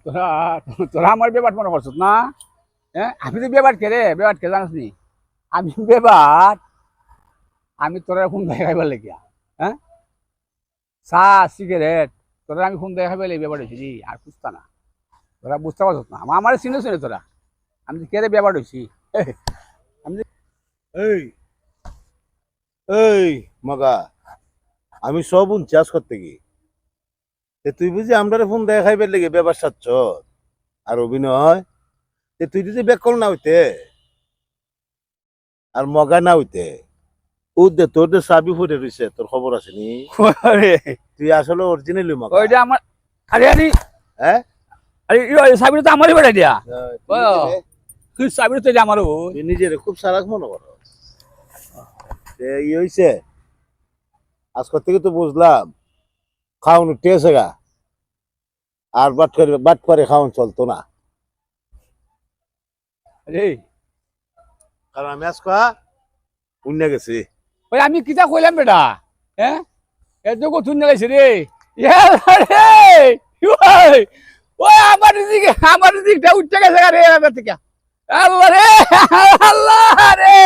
তোরা তোরা আমার বেবাট মনে করছিস না? হ্যাঁ, আমি তো বেবাট কে রে, বেবাট কে জানিস নি? আমি বেবাট, আমি তোরা খুন দেখাইবার লেগিয়া। হ্যাঁ, চা সিগারেট তোরা আমি খুন দেখাইবার লেগে বেবাট হয়েছি আর বুঝতা না। তোরা বুঝতে পারছিস না, আমার চিনিস নি তোরা। আমি কে রে বেবাট হয়েছি। আমি এই এই মগা, আমি সব উনচাস করতে গিয়ে তুই বুঝি আমরা ফোন দেখাইবার লেগে ব্যাপার সাচ্ছ আর অভিনয় তুই যদি বেকল না হইতে আর মগা না হইতে ও দে তোর যে চাবি ফুটে রইছে তোর খবর আছে নি? তুই আসলে অরিজিনালি মগা। ওইটা আমার, আরে আরে হ্যাঁ, আরে সাবির তো আমারই বেড়াই দিয়া। সাবির তো আমারও। তুই নিজের খুব সারাক মনে করো। ই হইছে আজকের থেকে তো বুঝলাম খাওয়ান টেসে গা আর বাট করে খাওয়ান চলতো না। আরে কারণ আমি আজকা উন্নে গেছি। ওই আমি কিতা কইলাম বেটা, হ্যাঁ এত কথুন লাগাইছে রে। ওই আমার দিকটা উঠতে গেছে রে এবার থেকে। আল্লাহ রে, আল্লাহ রে,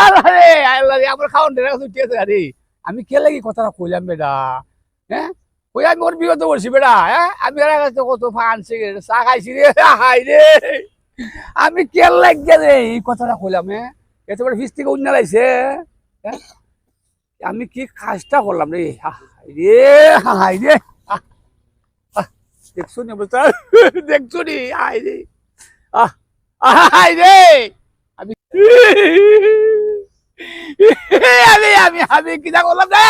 আল্লাহ রে, আল্লাহ রে, আমার খাওয়ান উঠতে গেছে রে। আমি কে লাগি কথাটা কইলাম বেটা, হ্যাঁ ওই আমি ওর বিগত করছি বেটা। হ্যাঁ আমি এর কাছে কত ফান সিগারেট চা খাইছি রে, হাই রে। আমি কে লাগিয়ে রে এই কথাটা কইলাম। হ্যাঁ এত বড় ফিস থেকে উন্না লাইছে। হ্যাঁ আমি কি কাজটা করলাম রে, রে হাই রে। দেখছো নি অবস্থা, দেখছো নি, হাই রে, হাই রে। আমি আমি আমি আমি কিনা করলাম রে।